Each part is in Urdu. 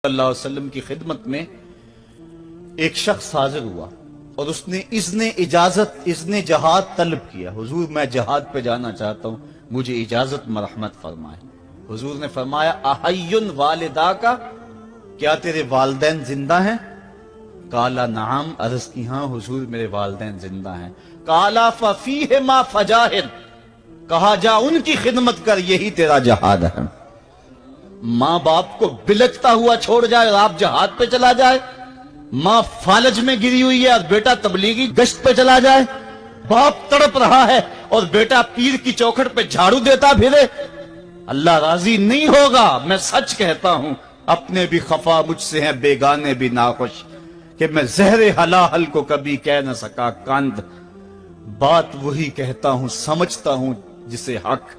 اللہ علیہ وسلم کی خدمت میں ایک شخص حاضر ہوا اور اس نے اذن جہاد طلب کیا. حضور میں جہاد پہ جانا چاہتا ہوں, مجھے اجازت مرحمت فرمائے. حضور نے فرمایا احیٌ والدا کا, کیا تیرے والدین زندہ ہیں؟ قالا نعم, عرض کی ہاں حضور میرے والدین زندہ ہیں. قالا ففیہما فجاہد, کہا جا ان کی خدمت کر, یہی تیرا جہاد ہے. ماں باپ کو بلکتا ہوا چھوڑ جائے اور آپ جہاد پہ چلا جائے, ماں فالج میں گری ہوئی ہے اور بیٹا تبلیغی گشت پہ چلا جائے, باپ تڑپ رہا ہے اور بیٹا پیر کی چوکھٹ پہ جھاڑو دیتا پھرے, اللہ راضی نہیں ہوگا. میں سچ کہتا ہوں, اپنے بھی خفا مجھ سے ہیں, بیگانے بھی ناخوش, کہ میں زہر حلاحل کو کبھی کہہ نہ سکا کاند. بات وہی کہتا ہوں, سمجھتا ہوں جسے حق,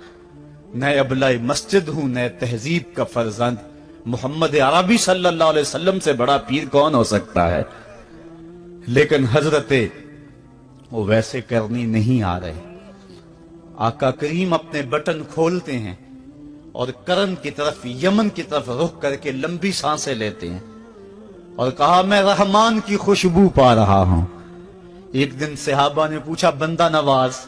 نئے ابلہ مسجد ہوں, نئے تہذیب کا فرزند. محمد عربی صلی اللہ علیہ وسلم سے بڑا پیر کون ہو سکتا ہے؟ لیکن حضرت وہ ویسے کرنی نہیں آ رہے. آقا کریم اپنے بٹن کھولتے ہیں اور کرن کی طرف, یمن کی طرف رخ کر کے لمبی سانسیں لیتے ہیں اور کہا میں رحمان کی خوشبو پا رہا ہوں. ایک دن صحابہ نے پوچھا بندہ نواز,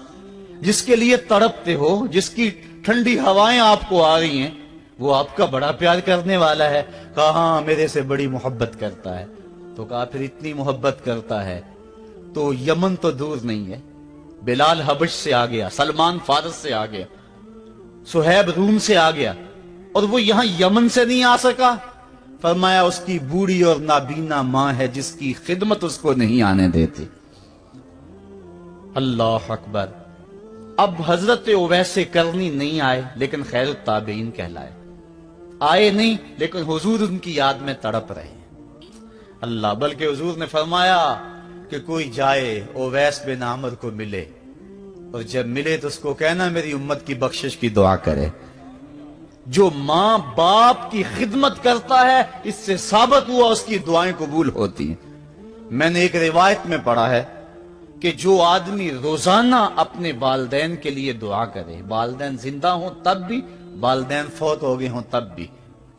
جس کے لیے تڑپتے ہو, جس کی ٹھنڈی ہوائیں آپ کو آ رہی ہیں, وہ آپ کا بڑا پیار کرنے والا ہے. کہا ہاں میرے سے بڑی محبت کرتا ہے. تو کہا پھر اتنی محبت کرتا ہے تو یمن تو دور نہیں ہے, بلال حبش سے آ گیا, سلمان فارس سے آ گیا, سہیب روم سے آ گیا, اور وہ یہاں یمن سے نہیں آ سکا. فرمایا اس کی بوڑھی اور نابینا ماں ہے جس کی خدمت اس کو نہیں آنے دیتی. اللہ اکبر. اب حضرت اویس کرنی نہیں آئے لیکن خیر التابعین کہلائے. آئے نہیں لیکن حضور ان کی یاد میں تڑپ رہے ہیں. اللہ, بلکہ حضور نے فرمایا کہ کوئی جائے اویس بن عامر کو ملے, اور جب ملے تو اس کو کہنا میری امت کی بخشش کی دعا کرے. جو ماں باپ کی خدمت کرتا ہے اس سے ثابت ہوا اس کی دعائیں قبول ہوتی ہیں. میں نے ایک روایت میں پڑھا ہے کہ جو آدمی روزانہ اپنے والدین کے لیے دعا کرے, والدین زندہ ہوں تب بھی, والدین فوت ہو گئے ہوں تب بھی,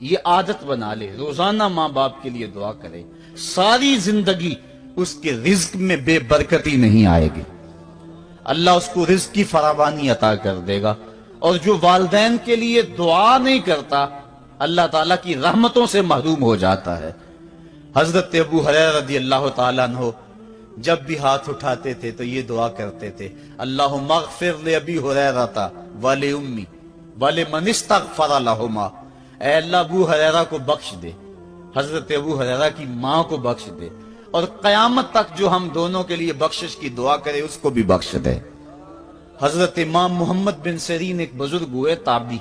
یہ عادت بنا لے, روزانہ ماں باپ کے لیے دعا کرے, ساری زندگی اس کے رزق میں بے برکتی نہیں آئے گی, اللہ اس کو رزق کی فراوانی عطا کر دے گا. اور جو والدین کے لیے دعا نہیں کرتا اللہ تعالیٰ کی رحمتوں سے محروم ہو جاتا ہے. حضرت ابو ہریرہ رضی اللہ تعالیٰ عنہ جب بھی ہاتھ اٹھاتے تھے تو یہ دعا کرتے تھے, اللہم اغفر لابی ہریرہ ولأمی ولمن استغفر لہما. اے اللہ ابو ہریرہ کو بخش دے, حضرت ابو ہریرہ کی ماں کو بخش دے, اور قیامت تک جو ہم دونوں کے لیے بخشش کی دعا کرے اس کو بھی بخش دے. حضرت امام محمد بن سیرین ایک بزرگ ہوئے تابعی,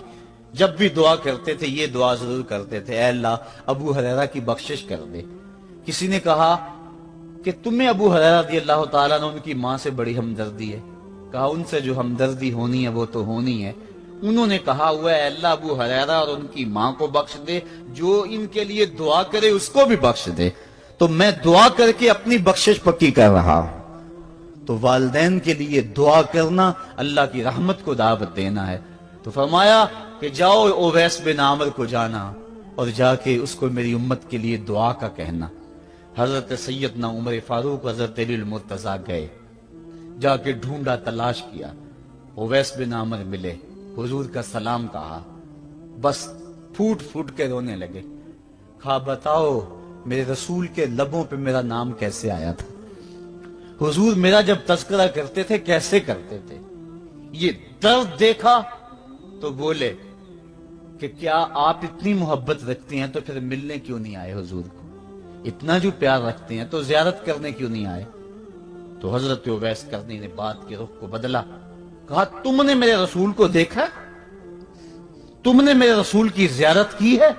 جب بھی دعا کرتے تھے یہ دعا ضرور کرتے تھے, اے اللہ ابو ہریرہ کی بخشش کر دے. کسی نے کہا کہ تمہیں ابو ہریرہ رضی اللہ تعالیٰ نے ان کی ماں سے بڑی ہمدردی ہے. کہا ان سے جو ہمدردی ہونی ہے وہ تو ہونی ہے. انہوں نے کہا ہوا ہے اللہ ابو ہریرہ اور ان کی ماں کو بخش دے, جو ان کے لیے دعا کرے اس کو بھی بخش دے. تو میں دعا کر کے اپنی بخشش پکی کر رہا ہوں. تو والدین کے لیے دعا کرنا اللہ کی رحمت کو دعوت دینا ہے. تو فرمایا کہ جاؤ اویس بن عامر کو جانا اور جا کے اس کو میری امت کے لیے دعا کا کہنا. حضرت سیدنا عمر فاروق حضرت علی المرتضیٰ گئے, جا کے ڈھونڈا, تلاش کیا, اویس بن عامر ملے, حضور کا سلام کہا, بس پھوٹ پھوٹ کے رونے لگے. کہا بتاؤ میرے رسول کے لبوں پہ میرا نام کیسے آیا تھا؟ حضور میرا جب تذکرہ کرتے تھے کیسے کرتے تھے؟ یہ درد دیکھا تو بولے کہ کیا آپ اتنی محبت رکھتے ہیں تو پھر ملنے کیوں نہیں آئے حضور کو؟ اتنا جو پیار رکھتے ہیں تو زیارت کرنے کیوں نہیں آئے؟ تو حضرت اویس کرنی نے بات کے رخ کو بدلا. کہا تم نے میرے رسول کو دیکھا؟ تم نے میرے رسول کی زیارت کی ہے؟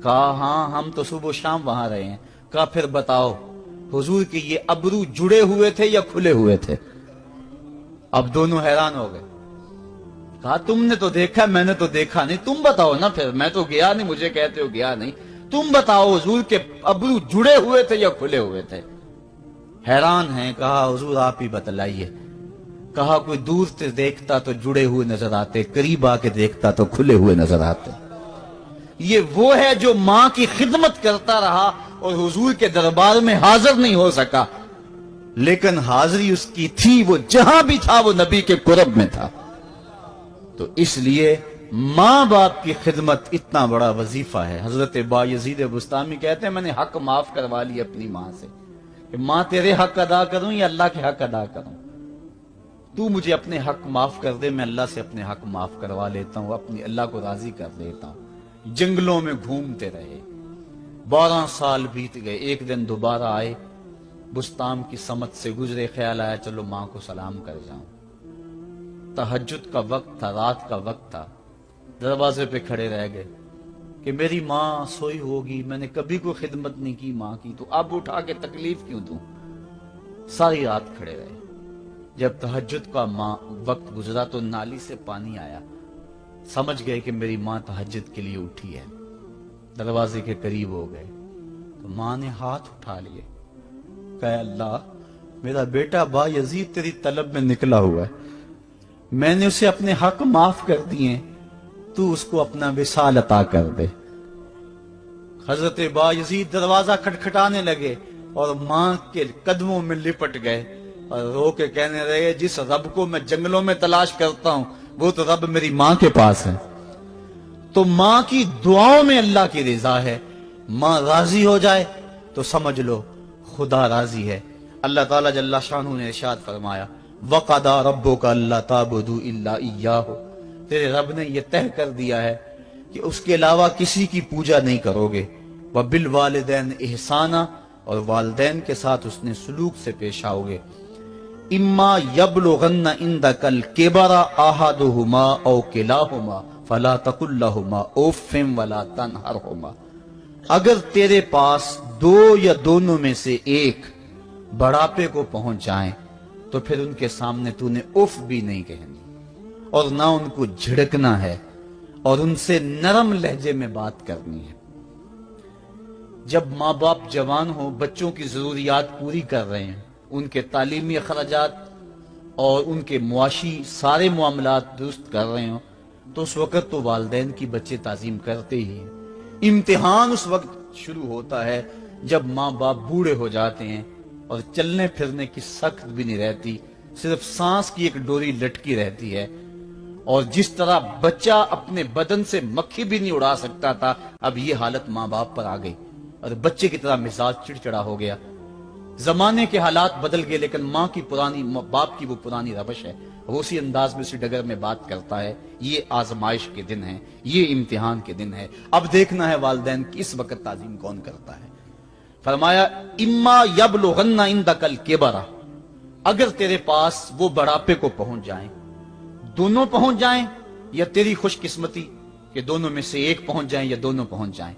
کہا ہاں ہم تو صبح و شام وہاں رہے ہیں. کہا پھر بتاؤ حضور کے یہ ابرو جڑے ہوئے تھے یا کھلے ہوئے تھے؟ اب دونوں حیران ہو گئے. کہا تم نے تو دیکھا, میں نے تو دیکھا نہیں, تم بتاؤ نا. پھر میں تو گیا نہیں, مجھے کہتے ہو گیا نہیں, تم بتاؤ حضور کے ابرو جڑے ہوئے تھے یا کھلے ہوئے تھے؟ حیران ہیں. کہا حضور آپ ہی بتلائیے. کہا کوئی دور سے دیکھتا تو جڑے ہوئے نظر آتے, قریب آ کے دیکھتا تو کھلے ہوئے نظر آتے. یہ وہ ہے جو ماں کی خدمت کرتا رہا اور حضور کے دربار میں حاضر نہیں ہو سکا، لیکن حاضری اس کی تھی، وہ جہاں بھی تھا وہ نبی کے قرب میں تھا۔ تو اس لیے ماں باپ کی خدمت اتنا بڑا وظیفہ ہے۔ حضرت بایزید بستامی کہتے ہیں میں نے حق معاف کروا لی اپنی ماں سے، کہ ماں تیرے حق ادا کروں یا اللہ کے حق ادا کروں، تو مجھے اپنے حق معاف کر دے، میں اللہ سے اپنے حق معاف کروا لیتا ہوں، اپنی اللہ کو راضی کر لیتا ہوں۔ جنگلوں میں گھومتے رہے، 12 سال بیت گئے، ایک دن دوبارہ آئے، بستام کی سمت سے گزرے، خیال آیا چلو ماں کو سلام کر جاؤں۔ تہجد کا وقت تھا، رات کا وقت تھا، دروازے پہ کھڑے رہ گئے کہ میری ماں سوئی ہوگی، میں نے کبھی کوئی خدمت نہیں کی ماں کی، تو اب اٹھا کے تکلیف کیوں دوں؟ ساری رات کھڑے رہے۔ جب تہجد کا وقت گزرا تو نالی سے پانی آیا، سمجھ گئے کہ میری ماں تہجد کے لیے اٹھی ہے، دروازے کے قریب ہو گئے تو ماں نے ہاتھ اٹھا لیے، کہا اللہ میرا بیٹا بایزید تیری طلب میں نکلا ہوا ہے، میں نے اسے اپنے حق معاف کر دیے، تو اس کو اپنا وصال عطا کر دے۔ حضرت بایزید دروازہ کھٹکھٹانے لگے اور ماں کے قدموں میں لپٹ گئے اور رو کے کہنے لگے جس رب کو میں جنگلوں میں تلاش کرتا ہوں وہ تو رب میری ماں کے پاس ہے۔ تو ماں کی دعاؤں میں اللہ کی رضا ہے، ماں راضی ہو جائے تو سمجھ لو خدا راضی ہے۔ اللہ تعالیٰ جل شانہ نے ارشاد فرمایا وَقَضَىٰ رَبُّكَ أَلَّا تَعْبُدُوا إِلَّا إِيَّاهُ، تیرے رب نے یہ طے کر دیا ہے کہ اس کے علاوہ کسی کی پوجا نہیں کرو گے، وَبِالْوَالِدَيْنِ إِحْسَانًا، اور والدین کے ساتھ اس نے سلوک سے پیش آؤ گے۔ اِمَّا يَبْلُغَنَّ عِندَكَ الْكِبَرَ أَحَدُهُمَا أَوْ كِلَاهُمَا فَلَا تَقُل لَّهُمَا أُفٍّ وَلَا تَنْهَرْهُمَا، اگر تیرے پاس دو یا دونوں میں سے ایک بڑھاپے کو پہنچ جائیں تو پھر ان کے سامنے تو نے اف بھی نہیں کہنی اور نہ ان کو جھڑکنا ہے اور ان سے نرم لہجے میں بات کرنی ہے۔ جب ماں باپ جوان ہوں، بچوں کی ضروریات پوری کر رہے ہیں، ان کے تعلیمی اخراجات اور ان کے معاشی سارے معاملات درست کر رہے ہوں، تو اس وقت تو والدین کی بچے تعظیم کرتے ہی ہیں۔ امتحان اس وقت شروع ہوتا ہے جب ماں باپ بوڑھے ہو جاتے ہیں اور چلنے پھرنے کی سخت بھی نہیں رہتی، صرف سانس کی ایک ڈوری لٹکی رہتی ہے، اور جس طرح بچہ اپنے بدن سے مکھی بھی نہیں اڑا سکتا تھا، اب یہ حالت ماں باپ پر آ گئی اور بچے کی طرح مزاج چڑچڑا ہو گیا۔ زمانے کے حالات بدل گئے لیکن ماں کی باپ کی وہ پرانی روش ہے، وہ اسی انداز میں اسی ڈگر میں بات کرتا ہے۔ یہ آزمائش کے دن ہیں، یہ امتحان کے دن ہے، اب دیکھنا ہے والدین کی اس وقت تعظیم کون کرتا ہے۔ فرمایا اما یبلغن عندک الکبر، اگر تیرے پاس وہ بڑھاپے کو پہنچ جائیں، دونوں پہنچ جائیں یا تیری خوش قسمتی کہ دونوں میں سے ایک پہنچ جائیں یا دونوں پہنچ جائیں،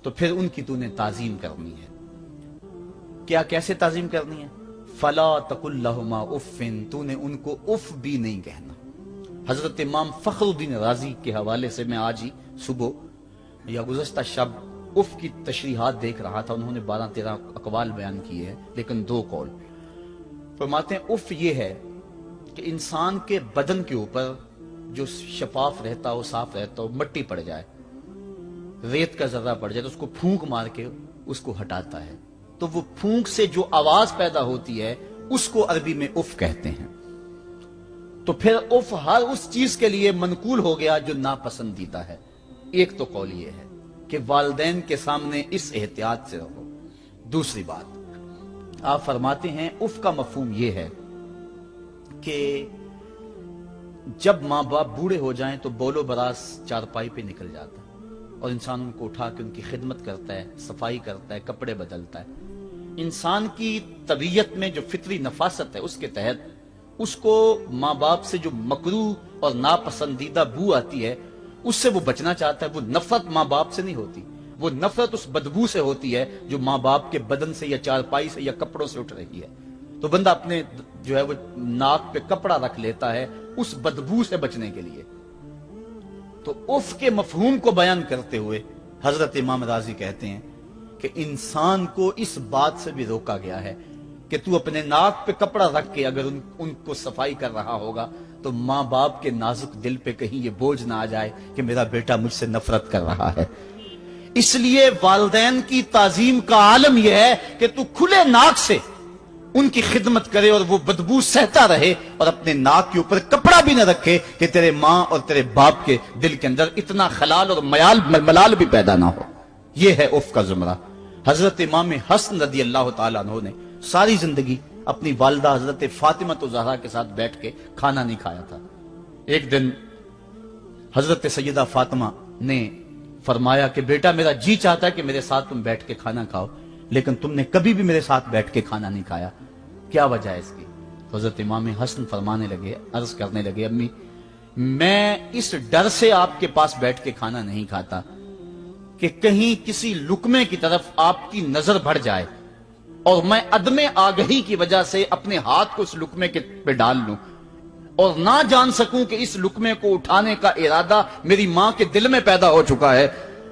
تو پھر ان کی تو نے تعظیم کرنی ہے۔ کیا کیسے تعظیم کرنی ہے؟ فلا تقل لہما اف، تو نے ان کو اف بھی نہیں کہنا۔ حضرت امام فخر الدین رازی کے حوالے سے میں آج ہی صبح یا گزشتہ شب اف کی تشریحات دیکھ رہا تھا، انہوں نے 12-13 اقوال بیان کیے ہیں لیکن 2 قول فرماتے ہیں۔ اف یہ ہے کہ انسان کے بدن کے اوپر جو شفاف رہتا ہو، صاف رہتا ہو، مٹی پڑ جائے، ریت کا ذرہ پڑ جائے تو اس کو پھونک مار کے اس کو ہٹاتا ہے، تو وہ پھونک سے جو آواز پیدا ہوتی ہے اس کو عربی میں اف کہتے ہیں۔ تو پھر اف ہر اس چیز کے لیے منقول ہو گیا جو ناپسندیدہ ہے۔ ایک تو قول یہ ہے کہ والدین کے سامنے اس احتیاط سے رہو۔ دوسری بات آپ فرماتے ہیں اف کا مفہوم یہ ہے کہ جب ماں باپ بوڑھے ہو جائیں تو بول و براز چارپائی پہ نکل جاتا ہے اور انسان ان کو اٹھا کے ان کی خدمت کرتا ہے، صفائی کرتا ہے، کپڑے بدلتا ہے۔ انسان کی طبیعت میں جو فطری نفاست ہے اس کے تحت اس کو ماں باپ سے جو مکروہ اور ناپسندیدہ بو آتی ہے اس سے وہ بچنا چاہتا ہے۔ وہ نفرت ماں باپ سے نہیں ہوتی، وہ نفرت اس بدبو سے ہوتی ہے جو ماں باپ کے بدن سے یا چارپائی سے یا کپڑوں سے اٹھ رہی ہے۔ تو بندہ اپنے جو ہے وہ ناک پہ کپڑا رکھ لیتا ہے اس بدبو سے بچنے کے لیے۔ تو اف کے مفہوم کو بیان کرتے ہوئے حضرت امام رازی کہتے ہیں کہ انسان کو اس بات سے بھی روکا گیا ہے کہ تو اپنے ناک پہ کپڑا رکھ کے اگر ان کو صفائی کر رہا ہوگا تو ماں باپ کے نازک دل پہ کہیں یہ بوجھ نہ آ جائے کہ میرا بیٹا مجھ سے نفرت کر رہا ہے۔ اس لیے والدین کی تعظیم کا عالم یہ ہے کہ تو کھلے ناک سے ان کی خدمت کرے اور وہ بدبو سہتا رہے اور اپنے ناک کے اوپر کپڑا بھی نہ رکھے کہ تیرے ماں اور تیرے باپ کے دل کے اندر اتنا خلال اور ملال بھی پیدا نہ ہو۔ یہ ہے عف کا زمرہ۔ حضرت امام حسن رضی اللہ تعالیٰ عنہ نے ساری زندگی اپنی والدہ حضرت فاطمہ زہرا کے ساتھ بیٹھ کے کھانا نہیں کھایا تھا۔ ایک دن حضرت سیدہ فاطمہ نے فرمایا کہ بیٹا میرا جی چاہتا ہے کہ میرے ساتھ تم بیٹھ کے کھانا کھاؤ، لیکن تم نے کبھی بھی میرے ساتھ بیٹھ کے کھانا نہیں کھایا، کیا وجہ ہے اس کی؟ حضرت امام حسن فرمانے لگے، عرض کرنے لگے، امی میں اس ڈر سے آپ کے پاس بیٹھ کے کھانا نہیں کھاتا کہ کہیں کسی لقمے کی طرف آپ کی نظر بڑھ جائے اور میں عدم آگہی کی وجہ سے اپنے ہاتھ کو اس لقمے پہ ڈال لوں اور نہ جان سکوں کہ اس لقمے کو اٹھانے کا ارادہ میری ماں کے دل میں پیدا ہو چکا ہے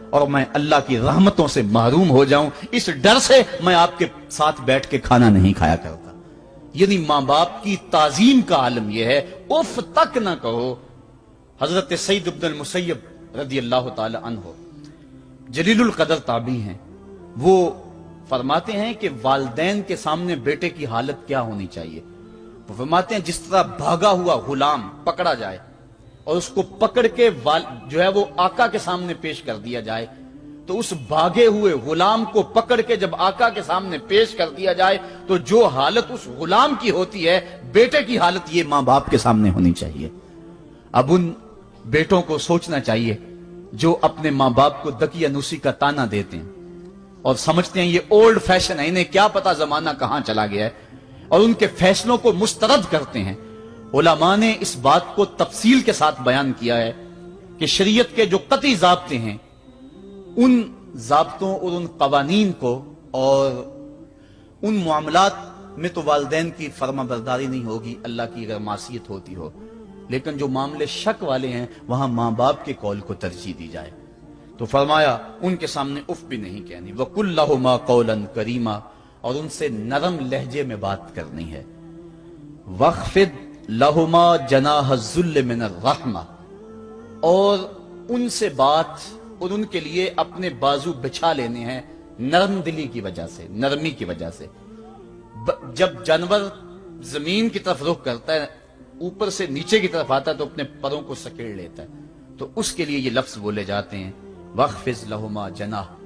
اور میں اللہ کی رحمتوں سے محروم ہو جاؤں، اس ڈر سے میں آپ کے ساتھ بیٹھ کے کھانا نہیں کھایا کرتا۔ یعنی ماں باپ کی تعظیم کا عالم یہ ہے، اف تک نہ کہو۔ حضرت سعید بن المسیب رضی اللہ تعالی عنہ جلیل القدر تابعی ہیں، وہ فرماتے ہیں کہ والدین کے سامنے بیٹے کی حالت کیا ہونی چاہیے۔ وہ فرماتے ہیں جس طرح بھاگا ہوا غلام پکڑا جائے اور اس کو پکڑ کے جو ہے وہ آقا کے سامنے پیش کر دیا جائے، تو اس بھاگے ہوئے غلام کو پکڑ کے جب آقا کے سامنے پیش کر دیا جائے تو جو حالت اس غلام کی ہوتی ہے، بیٹے کی حالت یہ ماں باپ کے سامنے ہونی چاہیے۔ اب ان بیٹوں کو سوچنا چاہیے جو اپنے ماں باپ کو دقیانوسی کا تانا دیتے ہیں اور سمجھتے ہیں یہ اولڈ فیشن ہے، انہیں کیا پتا زمانہ کہاں چلا گیا ہے، اور ان کے فیصلوں کو مسترد کرتے ہیں۔ علماء نے اس بات کو تفصیل کے ساتھ بیان کیا ہے کہ شریعت کے جو قطعی ضابطے ہیں، ان ضابطوں اور ان قوانین کو اور ان معاملات میں تو والدین کی فرما برداری نہیں ہوگی اللہ کی اگر معصیت ہوتی ہو، لیکن جو معاملے شک والے ہیں وہاں ماں باپ کے قول کو ترجیح دی جائے۔ تو فرمایا ان کے سامنے اف بھی نہیں کہنی، وَقُلْ لَهُمَا قَوْلًا كَرِيمًا، اور ان سے نرم لہجے میں بات کرنی ہے۔ وَاخْفِضْ لَهُمَا جَنَاحَ الذُّلِّ مِنَ الرَّحْمَةِ، اور ان سے بات اور ان کے لیے اپنے بازو بچھا لینے ہیں نرم دلی کی وجہ سے، نرمی کی وجہ سے۔ جب جانور زمین کی طرف رخ کرتا ہے، اوپر سے نیچے کی طرف آتا ہے تو اپنے پروں کو سکیڑ لیتا ہے، تو اس کے لیے یہ لفظ بولے جاتے ہیں وَاخْفِضْ لَهُمَا جَنَاحَ